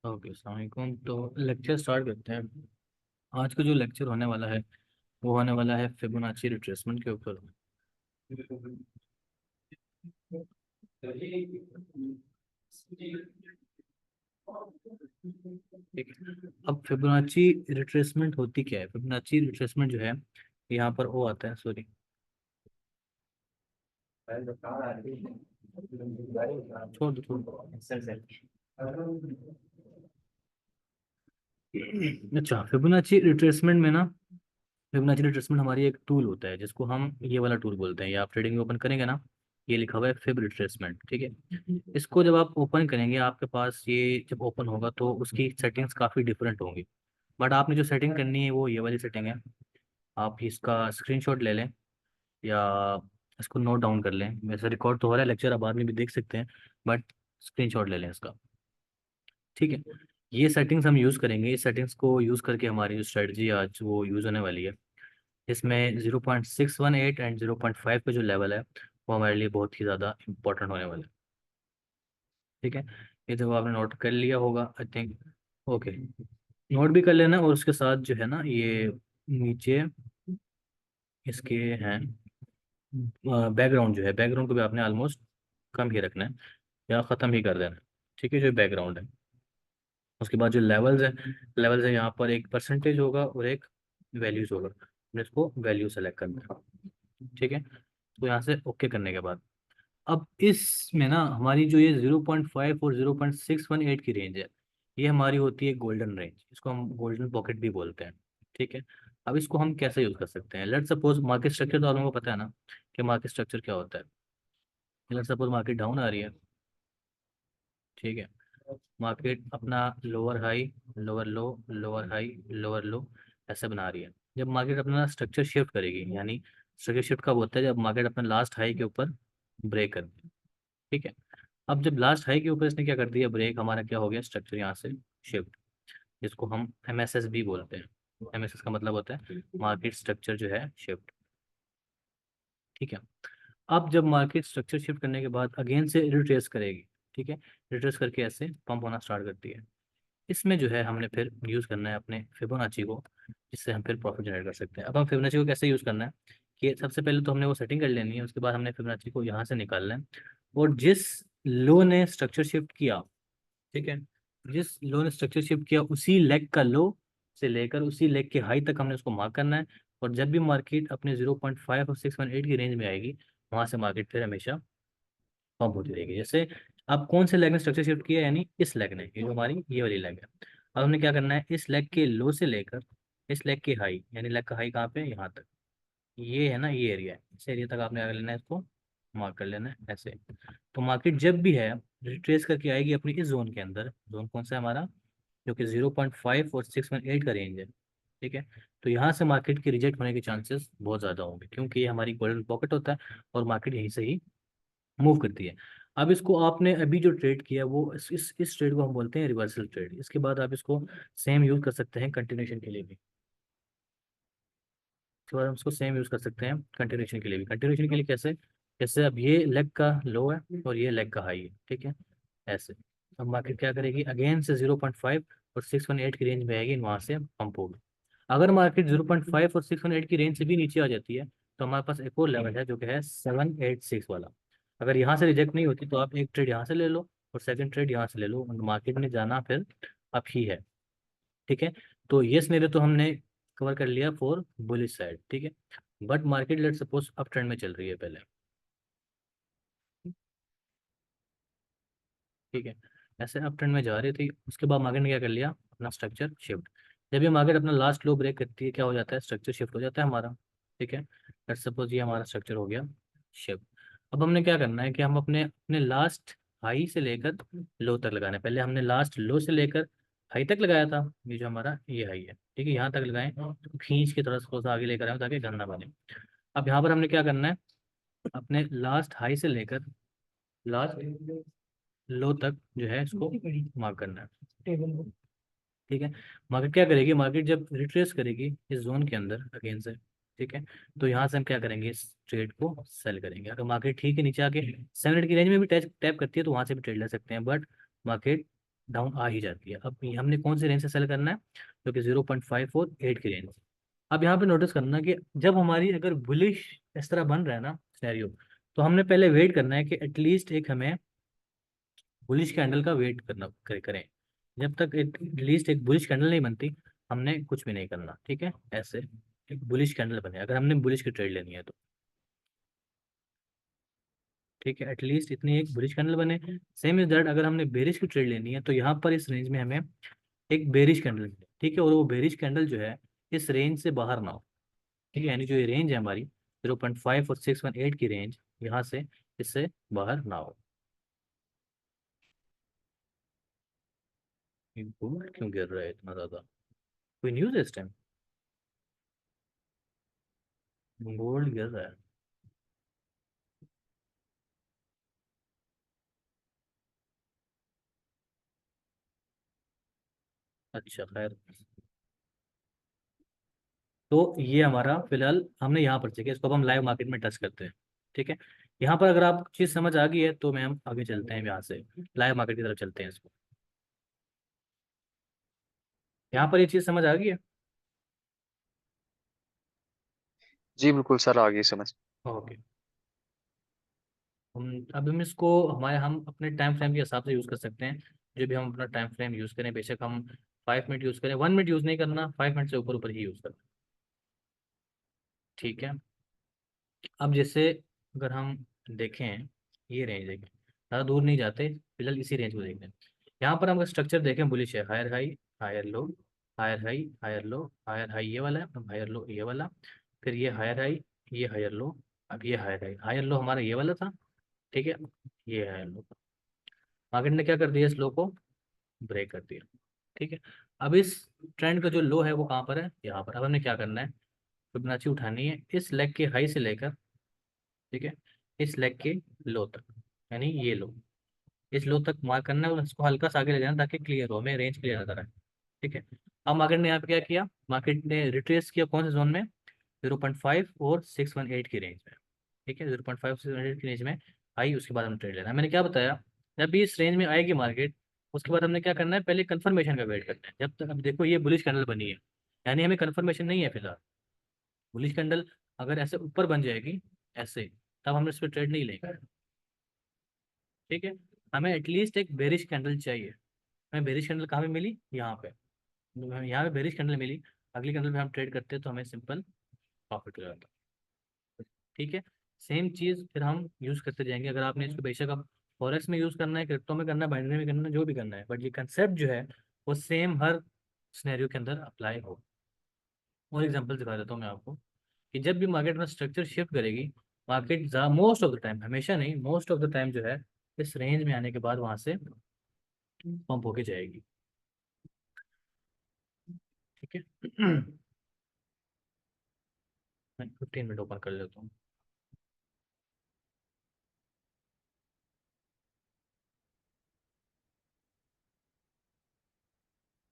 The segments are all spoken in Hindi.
ओके, अस्सलाम वालेकुम। तो लेक्चर स्टार्ट करते हैं। आज का जो लेक्चर होने वाला है वो होने वाला है फिबोनाची रिट्रेसमेंट के ऊपर। ठीक है। अब फिबोनाची रिट्रेसमेंट होती क्या है? फिबोनाची रिट्रेसमेंट जो है, यहाँ पर ओ आता है, सॉरी, छोड़ दो। अच्छा, फिबोनाची रिट्रेसमेंट में ना, फिबोनाची रिट्रेसमेंट हमारी एक टूल होता है जिसको हम ये वाला टूल बोलते हैं। ये आप ट्रेडिंग में ओपन करेंगे ना, ये लिखा हुआ है फिब रिट्रेसमेंट, ठीक है। इसको जब आप ओपन करेंगे, आपके पास ये जब ओपन होगा तो उसकी सेटिंग्स काफ़ी डिफरेंट होंगी। बट आपने जो सेटिंग करनी है वो ये वाली सेटिंग है। आप इसका स्क्रीनशॉट ले लें या इसको नोट डाउन कर लें। वैसे रिकॉर्ड तो हो रहा है लेक्चर, आप बाद में भी देख सकते हैं, बट स्क्रीनशॉट ले लें इसका। ठीक है। ये सेटिंग्स हम यूज़ करेंगे। इस सेटिंग्स को यूज़ करके हमारी जो स्ट्रेटजी आज वो यूज़ होने वाली है। इसमें 0.618 एंड 0.5 का जो लेवल है वो हमारे लिए बहुत ही ज़्यादा इंपॉर्टेंट होने वाला है। ठीक है। ये तो आपने नोट कर लिया होगा, आई थिंक। ओके, नोट भी कर लेना। और उसके साथ जो है ना, ये नीचे इसके हैं बैकग्राउंड, जो है बैकग्राउंड को भी आपने ऑलमोस्ट कम ही रखना है या ख़त्म ही कर देना है। ठीक है, जो बैकग्राउंड है। उसके बाद जो लेवल्स है यहाँ पर एक परसेंटेज होगा और एक वैल्यूज होगा। हमने इसको वैल्यू सेलेक्ट करना है। ठीक है। तो यहाँ से ओके करने के बाद अब इसमें ना हमारी जो ये 0.5 और 0.618 की रेंज है, ये हमारी होती है गोल्डन रेंज। इसको हम गोल्डन पॉकेट भी बोलते हैं। ठीक है। अब इसको हम कैसे यूज़ कर सकते हैं? लेट सपोज मार्केट स्ट्रक्चर तो आप लोगों को पता है ना कि मार्केट स्ट्रक्चर क्या होता है। लेट सपोज मार्केट डाउन आ रही है। ठीक है। मार्केट अपना लोअर हाई, लोअर लो, लोअर हाई, लोअर लो ऐसे बना रही है। जब मार्केट अपना स्ट्रक्चर शिफ्ट करेगी, यानी स्ट्रक्चर शिफ्ट कब होता है? जब मार्केट अपना लास्ट हाई के ऊपर ब्रेक करती है। ठीक है। अब जब लास्ट हाई के ऊपर इसने क्या कर दिया, ब्रेक, हमारा क्या हो गया, स्ट्रक्चर यहाँ से शिफ्ट, जिसको हम एमएसएस भी बोलते हैं। एमएसएस का मतलब होता है मार्केट स्ट्रक्चर जो है शिफ्ट। ठीक है। अब जब मार्केट स्ट्रक्चर शिफ्ट करने के बाद अगेन से रिट्रेस करेगी। ठीक है। रिट्रेस करके ऐसे पंप होना स्टार्ट करती है। इसमें जो है हमने फिर यूज़ करना है अपने फिबोनाची को, जिससे हम फिर प्रॉफिट जनरेट कर सकते हैं। अब हम फिबोनाची को कैसे यूज़ करना है कि सबसे पहले तो हमने वो सेटिंग कर लेनी है। उसके बाद हमने फिबोनाची को यहाँ से निकालना है और जिस लो ने स्ट्रक्चर शिफ्ट किया, ठीक है, जिस लो ने स्ट्रक्चर शिफ्ट किया उसी लेग का लो से लेकर उसी लेग के हाई तक हमने उसको मार्क करना है। और जब भी मार्केट अपने 0.5 और 618 की रेंज में आएगी, वहां से मार्केट फिर हमेशा पंप होती रहेगी। जैसे अब कौन से लेग ने स्ट्रक्चर शिफ्ट किया, यानी इस लेग ने, ये जो हमारी ये वाली लेग है। अब हमने क्या करना है, इस लेग के लो से लेकर इस लेग के हाई, यानी लेग का हाई कहाँ पे है, यहाँ तक, ये है ना, ये एरिया है, इस एरिया तक आपने क्या कर लेना है, इसको मार्क कर लेना है ऐसे। तो मार्केट जब भी है रिट्रेस करके आएगी अपनी इस जोन के अंदर। जोन कौन सा है हमारा? जो कि 0.5 और 618 का रेंज है। ठीक है। तो यहाँ से मार्केट के रिजेक्ट होने के चांसेस बहुत ज़्यादा होंगे, क्योंकि ये हमारी गोल्डन पॉकेट होता है और मार्केट यहीं से ही मूव करती है। अब इसको आपने अभी जो ट्रेड किया वो इस ट्रेड को हम बोलते हैं रिवर्सल ट्रेड। इसके बाद आप इसको सेम यूज़ कर सकते हैं कंटिन्यूशन के लिए भी। इसके बाद हम इसको सेम यूज़ कर सकते हैं कंटिन्यूशन के लिए भी। कंटिन्यूशन के लिए कैसे? जैसे अब ये लेग का लो है और ये लेग का हाई है, ठीक है, ऐसे। अब मार्केट क्या करेगी, अगेन से 0.5 और 618 की रेंज में आएगी, वहाँ से पंप होगी। अगर मार्केट 0.5 और 618 की रेंज से भी नीचे आ जाती है, तो हमारे पास एक और लेवल है जो कि है 786 वाला। अगर यहाँ से रिजेक्ट नहीं होती तो आप एक ट्रेड यहाँ से ले लो और सेकंड ट्रेड यहाँ से ले लो, और मार्केट में जाना फिर अप ही है। ठीक है। तो ये सिनेरियो तो हमने कवर कर लिया फॉर बुलिश साइड। ठीक है। But market let suppose up trend में चल रही है पहले। ठीक है। ऐसे अप ट्रेंड में जा रही थी, उसके बाद मार्केट ने क्या कर लिया, अपना स्ट्रक्चर शिफ्ट। जब ये मार्केट अपना लास्ट लो ब्रेक करती है, क्या हो जाता है, स्ट्रक्चर शिफ्ट हो जाता है हमारा। ठीक है। लेट सपोज ये हमारा स्ट्रक्चर हो गया शिफ्ट। अब हमने क्या करना है कि हम अपने अपने लास्ट हाई से लेकर लो तक लगाना है। पहले हमने लास्ट लो से लेकर हाई तक लगाया था, ये जो हमारा ये हाई है, ठीक है, यहाँ तक लगाएं तो खींच के थोड़ा सा आगे लेकर आए ताकि गंदा बने। अब यहाँ पर हमने क्या करना है, अपने लास्ट हाई से लेकर लास्ट लो तक जो है इसको मार्क करना है। ठीक है। मार्केट क्या करेगी, मार्केट जब रिट्रेस करेगी इस जोन के अंदर अगेन से, ठीक है, तो यहाँ से हम क्या करेंगे, इस ट्रेड को सेल करेंगे। अगर मार्केट ठीक है नीचे आके 700 की रेंज में भी टैप टैप करती है तो वहाँ से भी ट्रेड ले सकते हैं। बट मार्केट डाउन आ ही जाती है। अब ये हमने कौन सी रेंज से सेल करना है, जो कि 0.5 और 8 की रेंज। अब यहाँ पे नोटिस करना कि जब हमारी अगर बुलिश इस तरह बन रहा है ना सिनेरियो, तो हमने पहले वेट करना है कि एटलीस्ट एक हमें बुलिश कैंडल का वेट करें। जब तक एटलीस्ट एक बुलिश कैंडल नहीं बनती, हमने कुछ भी नहीं करना, ठीक है। ऐसे एक बुलिश कैंडल बने अगर हमने बुलिश की ट्रेड लेनी है तो, ठीक है, एटलीस्ट इतनी एक बुलिश कैंडल बने। सेम इज दैट अगर हमने बेरिश की ट्रेड लेनी है तो यहाँ पर इस रेंज में हमें एक बेरिश कैंडल मिले, ठीक है, और वो बेरिश कैंडल जो है इस रेंज से बाहर ना हो, ठीक है, यानी जो ये रेंज है हमारी 0.5 और 618 की रेंज, यहाँ से इससे बाहर ना हो। ये गोल्ड क्यों गिर रहा है इतना ज़्यादा? कोई न्यूज़ है इस टाइम? गोल्ड गिर रहा है। अच्छा खैर, तो ये हमारा फिलहाल हमने यहाँ पर चेक है, इसको अब हम लाइव मार्केट में टच करते हैं, ठीक है। यहाँ पर अगर आप चीज़ समझ आ गई है तो मैं हम आगे चलते हैं, यहाँ से लाइव मार्केट की तरफ चलते हैं इसको। यहाँ पर ये चीज़ समझ आ गई है? जी बिल्कुल सर, आ गई समझ। ओके। अब हम इसको हमारे हम अपने टाइम फ्रेम के हिसाब से यूज़ कर सकते हैं। जो भी हम अपना टाइम फ्रेम यूज़ करें, बेशक हम 5 मिनट यूज़ करें, 1 मिनट यूज़ नहीं करना, 5 मिनट से ऊपर ऊपर ही यूज़ करना, ठीक है। अब जैसे अगर हम देखें, ये रेंज देखें, ज़्यादा दूर नहीं जाते, फिलहाल इसी रेंज को देखते हैं। यहाँ पर हम स्ट्रक्चर देखें, बुलिश है, higher high, higher low, higher high, higher low, higher high ये वाला है, अब हायर लो ये वाला, फिर ये हायर हाई, ये हायर लो, अब ये हायर हाई, हायर लो हमारा ये वाला था, ठीक है, ये हायर लो। मार्केट ने क्या कर दिया, इस लो को ब्रेक कर दिया, ठीक है। अब इस ट्रेंड का जो लो है वो कहाँ पर है, यहाँ पर। अब हमने क्या करना है, फिबोनाची उठानी है इस लेग के हाई से लेकर, ठीक है, इस लेग के लो तक, यानी ये लो, इस लो तक मार्क करना है और इसको हल्का सा आगे ले जाना ताकि क्लियर हो, हमें रेंज क्लियर नजर आए, ठीक है। अब मार्केट ने यहाँ पे क्या किया, मार्केट ने रिट्रेस किया कौन से जोन में, 0.5 और 618 की रेंज में, ठीक है, 0.5 से 618 की रेंज में आई, उसके बाद हमें ट्रेड लेना है। मैंने क्या बताया, जब भी इस रेंज में आएगी मार्केट, उसके बाद हमने क्या करना है, पहले कंफर्मेशन का वेट करना है। जब तक, अब देखो ये बुलिश कैंडल बनी है, यानी हमें कंफर्मेशन नहीं है फिलहाल। बुलिश कैंडल अगर ऐसे ऊपर बन जाएगी ऐसे, तब हम इस पर ट्रेड नहीं लेंगे, ठीक है। हमें एटलीस्ट एक बेरिश कैंडल चाहिए। हमें बेरिश कैंडल कहाँ पे मिली, यहाँ पे, हमें यहाँ पे बेरिश कैंडल मिली, अगली कैंडल पे हम ट्रेड करते हैं तो हमें सिंपल प्रॉफिट हो जाता है, ठीक है। सेम चीज़ फिर हम यूज़ करते जाएंगे। अगर आपने इसको बेशक अब फॉरेक्स में यूज़ करना है, क्रिप्टो में करना है, बाइनरी में करना है, जो भी करना है, बट ये कंसेप्ट जो है वो सेम हर सिनेरियो के अंदर अप्लाई हो। और एग्जांपल दिखा देता हूँ मैं आपको, कि जब भी मार्केट में स्ट्रक्चर शिफ्ट करेगी, market most of the time, हमेशा नहीं, मोस्ट ऑफ द टाइम जो है इस रेंज में आने के बाद वहां से पंप होके जाएगी, ठीक है। मैं 15 मिनट ओपन कर लेता हूँ।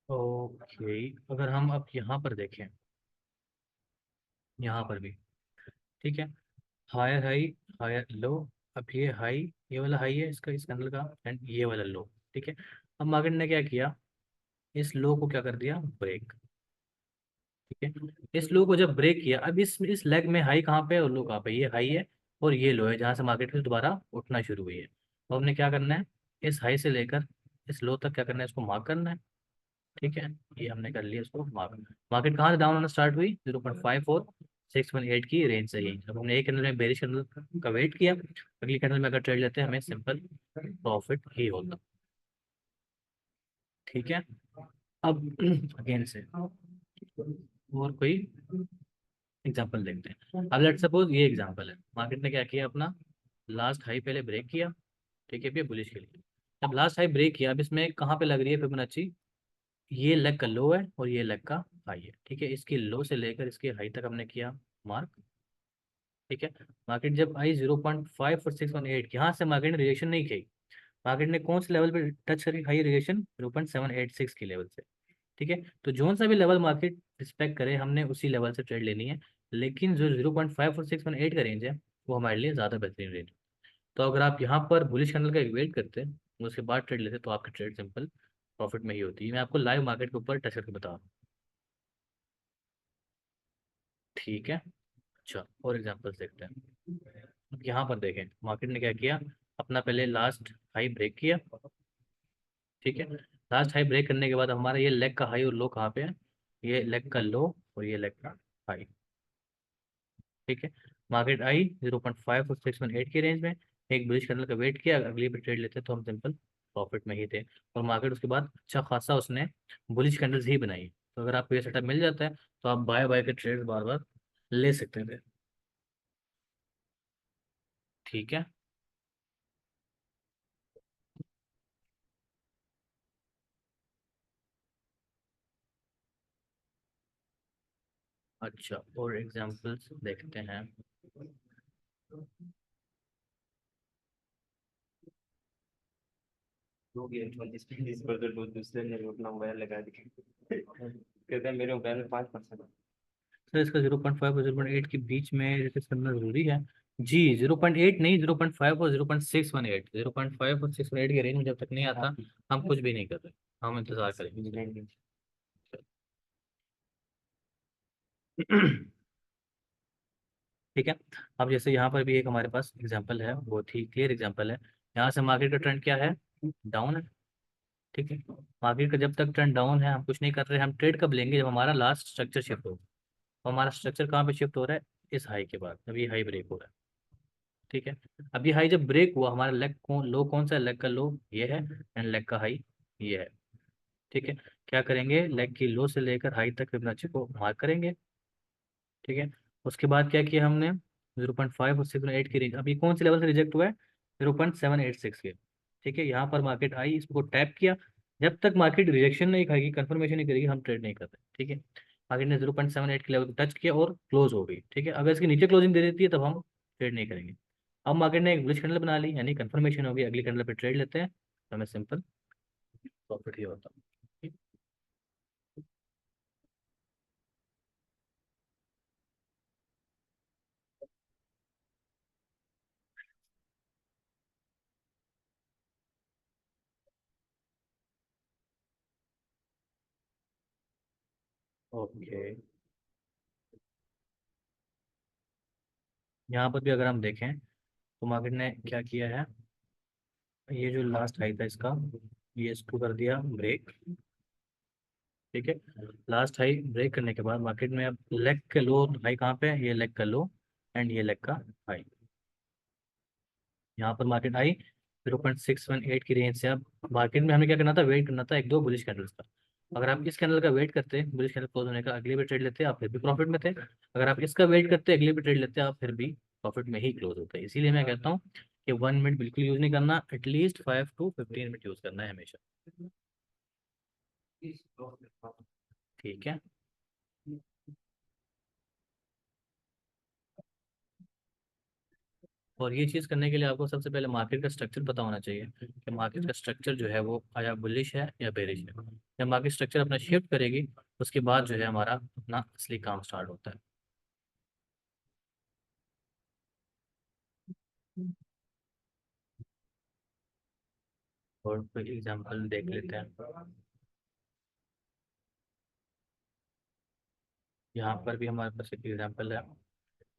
ओके, अगर हम अब यहाँ पर देखें, यहाँ पर भी, ठीक है, हायर हाई, हायर लो, अब ये हाई, ये वाला हाई है इसका, इस कैंडल का, एंड ये वाला लो, ठीक है। अब मार्केट ने क्या किया, इस लो को क्या कर दिया, ब्रेक, ठीक है। इस लो को जब ब्रेक किया, अब इस लेग में हाई कहाँ पे है और लो कहाँ पे, ये हाई है और ये लो है, जहाँ से मार्केट फिर दोबारा उठना शुरू हुई है। तो हमने क्या करना है, इस हाई से लेकर इस लो तक क्या करना है, इसको मार्क करना है, ठीक है। ये हमने कर लिया, इसको मार्क। मार्केट कहाँ से डाउन होना स्टार्ट हुई, 0.5 और 618 की रेंज से ही। अब हमने एक कैंडल में बेरिश कैंडल का वेट किया, अगली कैंडल में अगर ट्रेड लेते हैं हमें सिंपल प्रॉफिट ही होता, ठीक है। अब अगेन से और कोई एग्जांपल देखते हैं। अब लेट सपोज ये एग्जांपल है, मार्केट ने क्या किया, अपना लास्ट हाई पहले ब्रेक किया, ठीक है, ये बुलिश के लिए। जब लास्ट हाई ब्रेक किया, अब इसमें कहाँ पे लग रही है फिबोनाची, ये लेग का लो है और ये लेग का हाई है, ठीक है। इसकी लो से लेकर इसके हाई तक हमने किया मार्क, ठीक है। मार्केट जब आई 0.5 और 618, यहाँ से मार्केट ने रिजेक्शन नहीं की। मार्केट ने कौन से लेवल पे टच करी हाई रिजेक्शन, 0.786 की लेवल से, ठीक है। तो जोन सा भी लेवल मार्केट रिस्पेक्ट करे, हमने उसी लेवल से ट्रेड लेनी है। लेकिन जो 0.5 और 618 का रेंज है वो हमारे लिए ज़्यादा बेहतरीन रेंज है। तो अगर आप यहाँ पर बुलिश कैंडल का एक वेट करते हैं, उसके बाद ट्रेड लेते, तो आपकी ट्रेड सिंपल प्रॉफिट में ही होती है। मैं आपको लाइव मार्केट के ऊपर टच करके बता रहा हूँ। ठीक है। अच्छा, और एग्जांपल्स देखते हैं। अब यहाँ पर देखें मार्केट ने क्या किया, अपना पहले लास्ट हाई ब्रेक किया। ठीक है। लास्ट हाई ब्रेक करने के बाद हमारा ये लेग का हाई और लो कहाँ पे है, ये लेग का लो और ये लेग का हाई। ठीक है। मार्केट आई 0.5 और 618 के रेंज में, एक बुलिश कैंडल का वेट किया, अगली पे ट्रेड लेते तो हम सिंपल प्रॉफिट में ही थे। और मार्केट उसके बाद अच्छा खासा उसने बुलिश कैंडल्स ही बनाई। तो अगर आपको ये सेटअप मिल जाता है तो आप बाय बाय के ट्रेड बार बार ले सकते थे। ठीक है। अच्छा, और एग्जांपल्स देखते हैं। हो गया 25-30% और दूसरे ने अपना मोबाइल लगा दिया कहते हैं मेरे मोबाइल में 5%। सर इसका 0.5 और 0.8 के बीच में रिसर्च करना जरूरी है। जी, 0.8 नहीं, 0.5 और 0.618, 0.5 और 618 के रेंज में जब तक नहीं आता हम कुछ भी नहीं कर रहे, हम इंतजार करेंगे। ठीक है। अब जैसे यहाँ पर भी एक हमारे पास एग्जांपल है, बहुत ही क्लियर एग्जांपल है। यहाँ से मार्केट का ट्रेंड क्या है, डाउन है। ठीक है। मार्केट का जब तक ट्रेंड डाउन है हम कुछ नहीं कर रहे, हम ट्रेड कब लेंगे, जब हमारा लास्ट स्ट्रक्चर शिफ्ट हो। तो हमारा स्ट्रक्चर कहाँ पे शिफ्ट हो रहा है, इस हाई के बाद, अभी हाई ब्रेक हो रहा है। ठीक है। अब ये हाई जब ब्रेक हुआ, हमारा लेग कौन लो कौन सा है, लेग का लो ये है, एंड लेग का हाई ये है। ठीक है। क्या करेंगे, लेग की लो से लेकर हाई तक फिबोनाची को मार्क करेंगे। ठीक है। उसके बाद क्या किया हमने, 0.5 और 6.8 की रेंज, अभी कौन से लेवल से रिजेक्ट हुआ है, 0.786 के। ठीक है। यहाँ पर मार्केट आई, इसको टैप किया। जब तक मार्केट रिजेक्शन नहीं खाएगी, कंफर्मेशन नहीं करेगी, हम ट्रेड नहीं करते। ठीक है। मार्केट ने 0.78 के लेवल को टच किया और क्लोज हो गई। ठीक है। अगर इसके नीचे क्लोजिंग दे देती है तब हम ट्रेड नहीं करेंगे। अब मार्केट ने एक बुलिश कैंडल बना ली, यानी कंफर्मेशन होगी, अगली कैंडल पे ट्रेड लेते हैं तो हमें सिंपल प्रॉफिट ही होता है। ओके। यहाँ पर भी अगर हम देखें तो मार्केट ने क्या किया है, ये जो लास्ट हाई था इसका, ये इसको कर दिया ब्रेक। ठीक है। लास्ट हाई ब्रेक करने के बाद मार्केट में अब लेग के लो हाई कहाँ पे है, ये लेग का लो एंड ये लेग का हाई। यहाँ पर मार्केट आई 0.618 की रेंज से। अब मार्केट में हमें क्या करना था, वेट करना था एक दो बुलिश कैंडल्स का। अगर आप इस कैंडल का वेट करते, बुलिश कैंडल क्लोज होने का, अगले भी ट्रेड लेते आप फिर भी प्रॉफिट में थे। अगर आप इसका वेट करते, अगले भी ट्रेड लेते आप फिर भी प्रॉफिट में ही क्लोज होते। इसीलिए मैं कहता हूँ कि 1 मिनट बिल्कुल यूज नहीं करना, एटलीस्ट 5 to 15 मिनट यूज करना है हमेशा। ठीक है। और ये चीज़ करने के लिए आपको सबसे पहले मार्केट का स्ट्रक्चर पता होना चाहिए कि मार्केट का स्ट्रक्चर जो है वो आया बुलिश है या बेरिश है। जब मार्केट स्ट्रक्चर अपना शिफ्ट करेगी उसके बाद जो है हमारा अपना असली काम स्टार्ट होता है। और कोई एग्जांपल देख लेते हैं। यहाँ पर भी हमारे पास एक एग्जांपल है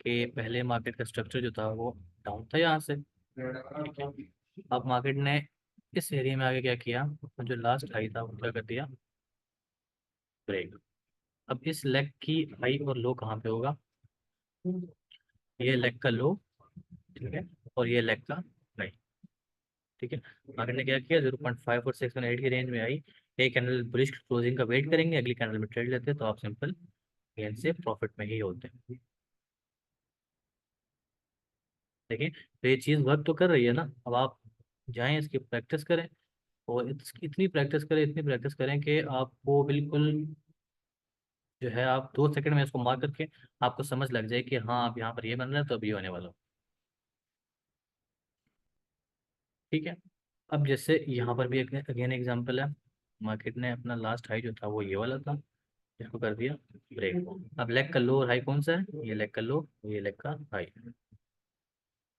कि पहले मार्केट का स्ट्रक्चर जो था वो डाउन था यहाँ से। ठीक है। अब मार्केट ने इस एरिया में आगे क्या किया, जो लास्ट हाई था वो क्या कर दिया, ब्रेक। अब इस लेग की हाई और लो कहाँ पे होगा, ये लेग का लो। ठीक है। और ये लेग का हाई। ठीक है। मार्केट ने क्या किया, 0.5 और 6.8 की रेंज में आई, एक कैंडल बुलिश क्लोजिंग का वेट करेंगे, अगली कैंडल में ट्रेड लेते हैं तो आप सिंपल गेन से प्रॉफिट में ही होते हैं। देखिए, तो ये चीज़ वर्क तो कर रही है ना। अब आप जाएं इसकी प्रैक्टिस करें, और इतनी प्रैक्टिस करें, इतनी प्रैक्टिस करें कि आपको बिल्कुल जो है, आप 2 सेकंड में इसको मार करके आपको समझ लग जाए कि हाँ आप यहाँ पर ये बन रहा है तो अभी होने वाला हो। ठीक है। अब जैसे यहाँ पर भी एक अगेन एग्जांपल है, मार्केट ने अपना लास्ट हाई जो था वो ये वाला था, इसको कर दिया ब्रेक। अब लेग का लो और हाई कौन सा है, ये लेग का लो, ये लेग का हाई।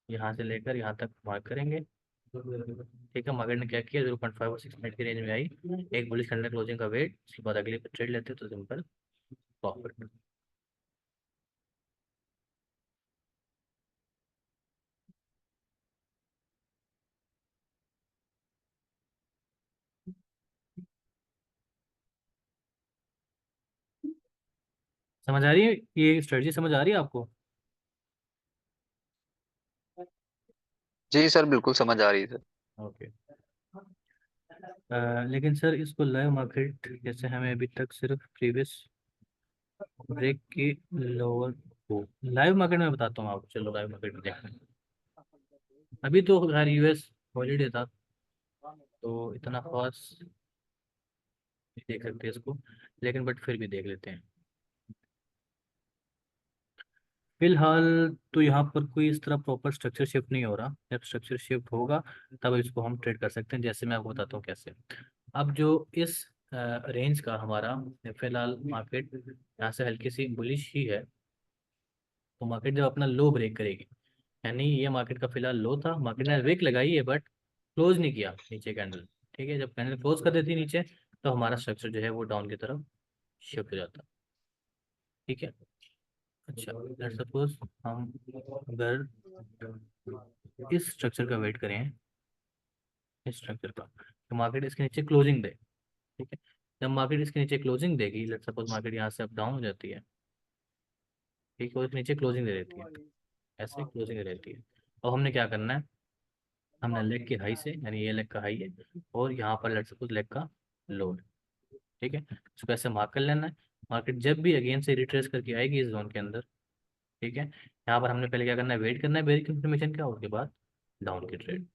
यहाँ से लेकर यहाँ तक मार्क करेंगे। ठीक है, मार्केट ने क्या किया, 0.5 और 6 मिनट की रेंज में आई, एक बुलिश कैंडल क्लोजिंग का वेट, उसके बाद अगले पे ट्रेड लेते तो सिंपल प्रॉफिट। समझ आ रही है, ये स्ट्रेटजी समझ आ रही है आपको? जी सर, बिल्कुल समझ आ रही है सर। ओके। लेकिन सर इसको लाइव मार्केट, जैसे हमें अभी तक सिर्फ प्रीवियस ब्रेक की लोअर को लाइव मार्केट में बताता हूँ आपको, चलो लाइव मार्केट में देखते हैं। अभी तो खैर यूएस हॉलीडे था, तो इतना खास नहीं देख सकते इसको, लेकिन बट फिर भी देख लेते हैं। फिलहाल तो यहाँ पर कोई इस तरह प्रॉपर स्ट्रक्चर शिफ्ट नहीं हो रहा, जब स्ट्रक्चर शिफ्ट होगा तब इसको हम ट्रेड कर सकते हैं, जैसे मैं आपको बताता हूँ कैसे। अब जो इस रेंज का हमारा फिलहाल मार्केट यहाँ से हल्की सी बुलिश ही है, तो मार्केट जब अपना लो ब्रेक करेगी, यानी ये मार्केट का फिलहाल लो था, मार्केट ने विक लगाई है बट क्लोज नहीं किया नीचे कैंडल। ठीक है, जब कैंडल क्लोज कर देती है नीचे, तो हमारा स्ट्रक्चर जो है वो डाउन की तरफ शिफ्ट हो जाता है। ठीक है। अच्छा, लेट्स सपोज हम अगर इस स्ट्रक्चर का वेट करें, इस स्ट्रक्चर का, तो मार्केट इसके नीचे क्लोजिंग दे। ठीक है, जब मार्केट इसके नीचे क्लोजिंग देगी, लेट्स सपोज मार्केट यहाँ से अप डाउन हो जाती है, ठीक है, और इसके नीचे क्लोजिंग दे देती है, ऐसे क्लोजिंग दे देती है। और हमने क्या करना है, हमने लेग के हाई से, यानी ये लेग का हाई है और यहाँ पर लेट्स सपोज लेग का लो है, ठीक है, इसको ऐसे मार्क कर लेना है। मार्केट जब भी अगेन से रिट्रेस करके आएगी इस जोन के अंदर, ठीक है, यहाँ पर हमने पहले क्या करना है, वेट करना है बेरिश कंफर्मेशन का, उसके बाद डाउन की ट्रेड।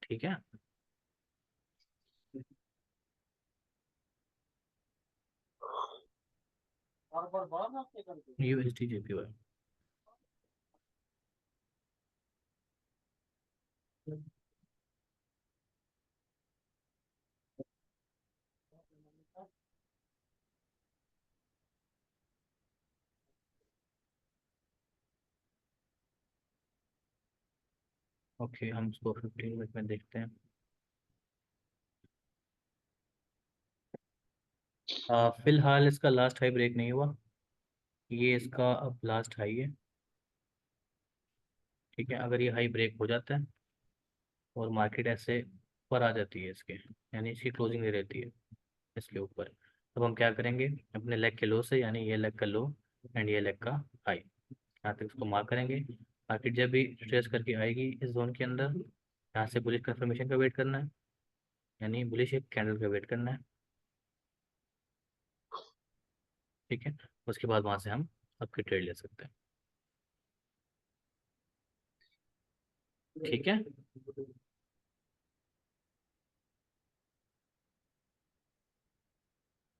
ठीक है। USD JPY. ओके, हम इसको 15 मिनट में देखते हैं। फिलहाल इसका लास्ट हाई ब्रेक नहीं हुआ, ये इसका अब लास्ट हाई है। ठीक है, अगर ये हाई ब्रेक हो जाता है और मार्केट ऐसे ऊपर आ जाती है इसके, यानी इसकी क्लोजिंग दे रहती है इसके ऊपर, तब हम क्या करेंगे, अपने लेग के लो से, यानी ये लेग का लो एंड ये लेग का हाई, यहाँ तक इसको मार्क करेंगे। मार्केट जब भी ट्रेस करके आएगी इस जोन के अंदर, यहाँ से बुलिश कंफर्मेशन का वेट करना है, यानी बुलिश एक कैंडल का वेट करना है। ठीक है, उसके बाद वहाँ से हम आपकी ट्रेड ले सकते हैं। ठीक है।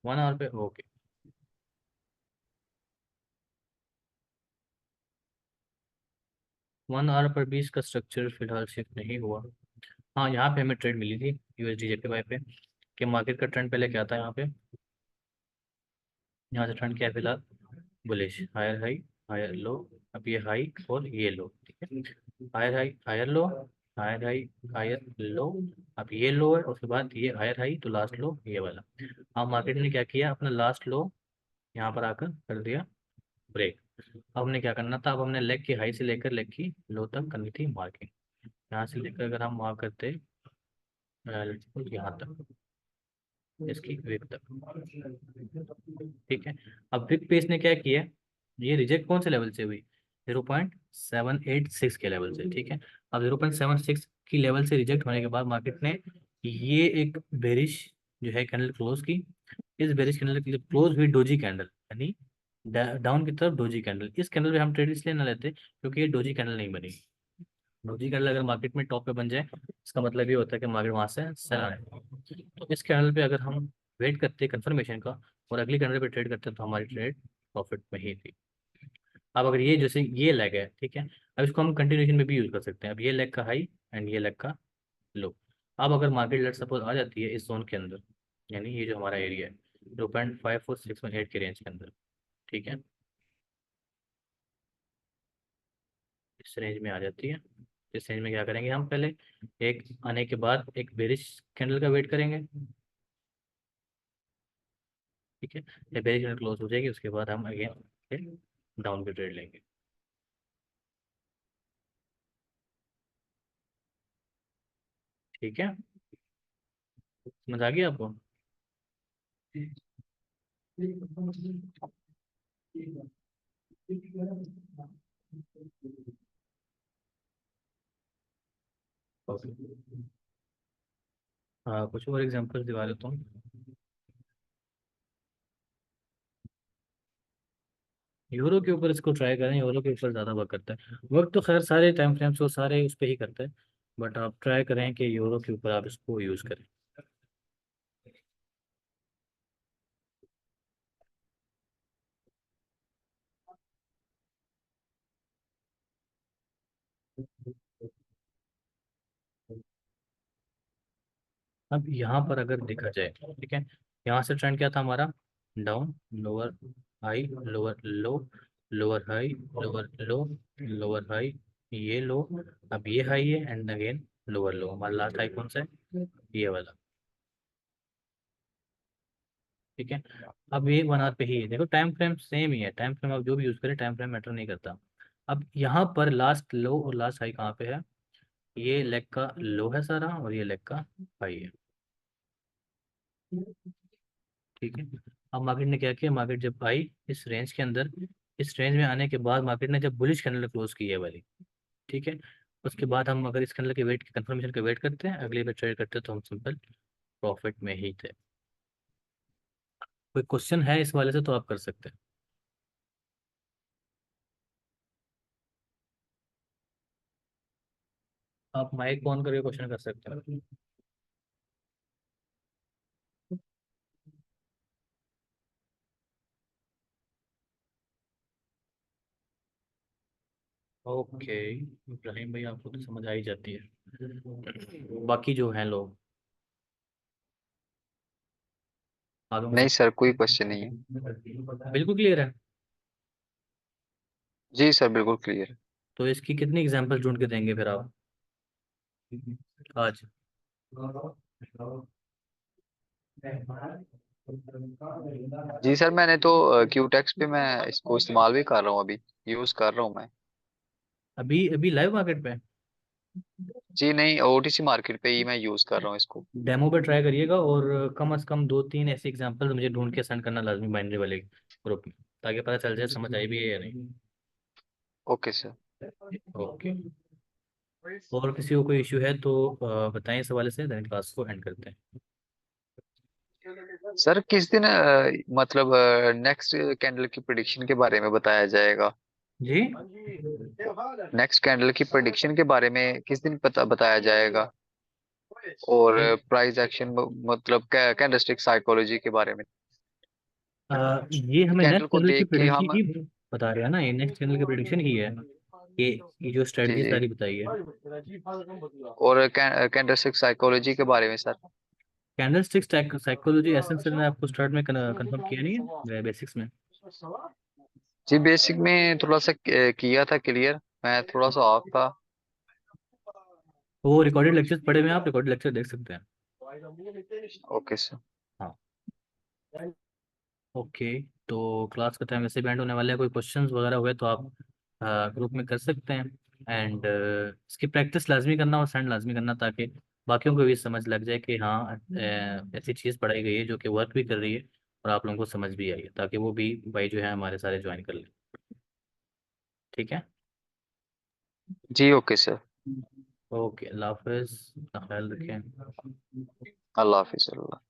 1 आवर पे, ओके। 1 आवर पर भी इसका स्ट्रक्चर फिलहाल शिफ्ट नहीं हुआ। हाँ, यहाँ पे हमें ट्रेड मिली थी यूएसडी जेपीवाई पे, कि मार्केट का ट्रेंड पहले क्या था यहाँ पे, यहाँ से ट्रेंड क्या है फिलहाल, bullish, higher high higher low, अब ये हाई और ये लो। ठीक है, higher high higher low, higher high higher low, अब ये लो है, उसके बाद ये हायर हाई, तो लास्ट लो ये वाला। अब मार्केट ने क्या किया, अपना लास्ट लो यहाँ पर आकर कर दिया ब्रेक। अब हमने क्या करना था, अब हमने लेग की हाई से लेकर लेग की लो तक करनी थी मार्किंग। यहाँ से लेकर अगर हम मार्क करते यहाँ तक, इसकी विक तक। ठीक है, अब विक पे इसने क्या किया, ये रिजेक्ट कौन से लेवल से हुई, 0.786 के लेवल से। ठीक है, अब 0.76 की लेवल से रिजेक्ट होने के बाद मार्केट ने ये एक बेरिश जो है कैंडल क्लोज की, इस बेरिश कैंडल के लिए क्लोज हुई डोजी कैंडल, यानी डाउन की तरफ डोजी कैंडल। इस कैंडल पे हम ट्रेड इसलिए ना लेते क्योंकि ये डोजी कैंडल नहीं बनी। डोजी कैंडल अगर मार्केट में टॉप पे बन जाए, इसका मतलब ये होता है कि मार्केट वहां से सेल आए। तो इस कैंडल पे अगर हम वेट करते कंफर्मेशन का और अगली कैंडल पे ट्रेड करते तो हमारी ट्रेड प्रॉफिट में ही थी। अब अगर ये जैसे ये लेग है, ठीक है, अब इसको हम कंटिन्यूशन में भी यूज कर सकते हैं। अब ये लेग का हाई एंड ये लेग का लो। अब अगर मार्केट लेट सपोज आ जाती है इस जोन के अंदर, यानी ये जो हमारा एरिया है 0.5468 के रेंज के अंदर, ठीक है, इस रेंज में आ जाती है, इस रेंज में क्या करेंगे हम, पहले एक आने के बाद एक बेरिश कैंडल का वेट करेंगे, ठीक है। जब बेरिश कैंडल क्लोज हो जाएगी उसके बाद हम अगेन डाउन की ट्रेड लेंगे, ठीक है। समझ आ गया आपको? ओके, हाँ कुछ और एग्जांपल्स दिखा देता हूँ। यूरो के ऊपर इसको ट्राई करें, यूरो के ऊपर ज़्यादा वर्क करता है। वर्क तो खैर सारे टाइम फ्रेम्स और सारे उस पर ही करता है, बट आप ट्राई करें कि यूरो के ऊपर आप इसको यूज़ करें। अब यहाँ पर अगर देखा जाए, ठीक है, यहाँ से ट्रेंड क्या था हमारा, डाउन, लोअर हाई, लोअर लो, लोअर हाई, लोअर लो, लोअर हाई, ये लो, अब ये हाई है एंड अगेन लोअर लो। हमारा लास्ट हाई कौन सा है, ये वाला, ठीक है। अब ये 1 आवर पे ही है, देखो टाइम फ्रेम सेम ही है, टाइम फ्रेम आप जो भी यूज़ करें टाइम फ्रेम मैटर नहीं करता। अब यहाँ पर लास्ट लो और लास्ट हाई कहाँ पे है, ये लेग का लो है सारा और ये लेग का हाई है, ठीक है। अब मार्केट ने क्या किया, मार्केट जब आई इस रेंज के अंदर, इस रेंज में आने के बाद मार्केट ने जब बुलिश कैंडल क्लोज की है वाली, ठीक है, उसके बाद हम अगर इस कैंडल के वेट कंफर्मेशन का वेट करते हैं, अगली बार ट्रेड करते हैं तो हम सिंपल प्रॉफिट में ही थे। कोई क्वेश्चन है इस वाले से तो आप कर सकते हैं। आप माइक ऑन करके क्वेश्चन कर सकते हैं। ओके, इब्राहिम भाई आपको तो समझ आ ही जाती है, बाकी जो हैं लोग आगे में नहीं सब सर, कोई क्वेश्चन नहीं है। बिल्कुल क्लियर है। जी सर, बिल्कुल क्लियर। तो इसकी कितनी एग्जांपल ढूंढ के देंगे फिर आप आज? जी सर, मैंने तो क्यूटेक्स पे मैं इसको इस्तेमाल भी कर रहा हूँ, अभी यूज कर रहा हूँ मैं। अभी अभी लाइव मार्केट पे जी नहीं, ओटीसी मार्केट पे ही मैं यूज कर रहा हूँ इसको। डेमो पे ट्राई करिएगा, और कम से कम 2-3 ऐसे एग्जांपल मुझे ढूंढ के सेंड करना लाजमी बाइनरी वाले ग्रुप में, ताकि पता चल जाए समझ आई भी है या नहीं। Okay sir. ओके, और किसी को कोई इशू है तो बताएं इस हवाले से, देन क्लास को एंड करते हैं। सर किस दिन मतलब नेक्स्ट कैंडल की प्रिडिक्शन के बारे में बताया जाएगा? जी, नेक्स्ट कैंडल की प्रिडिक्शन के बारे में किस दिन बताया जाएगा? और प्राइस एक्शन, मतलब कैंडलस्टिक साइकोलॉजी के बारे में। ये हमें कैंडल नेक्स्ट को चैनल की देख के प्रेडिक्शन हम। ही बता रहे हैं ना, ये नेक्स्ट चैनल की प्रेडिक्शन ही है, ये ये जो जी स्ट्रेटजी जी। सारी बताई है। और कैंडलस्टिक साइकोलॉजी के बारे में sir. Candle stick psychology essence ने आपको स्टार्ट में कंफर्म किया नहीं है बेसिक्स में? जी बेसिक में थोड़ा सा किया था क्लियर, मैं थोड़ा सा ऑफ था। वो रिकॉर्डेड लेक्चर्स पढ़े हुए हैं, आप रिकॉर्डेड लेक्चर देख सकते हैं। Okay sir. हाँ, ओके। तो क्लास का टाइम वैसे बैंड होने वाला है, कोई क्वेश्चंस वगैरह हुए तो आप ग्रुप में कर सकते हैं। एंड इसकी प्रैक्टिस लाजमी करना और सेंड लाजमी करना, ताकि बाकियों को भी समझ लग जाए कि हाँ ऐसी चीज़ पढ़ाई गई है जो कि वर्क भी कर रही है और आप लोगों को समझ भी आई है, ताकि वो भी भाई जो है हमारे सारे ज्वाइन कर लें, ठीक है। जी ओके सर। ओके, अल्लाह हाफिज़, अपना ख्याल रखें। अल्लाह हाफिज अल्लाह।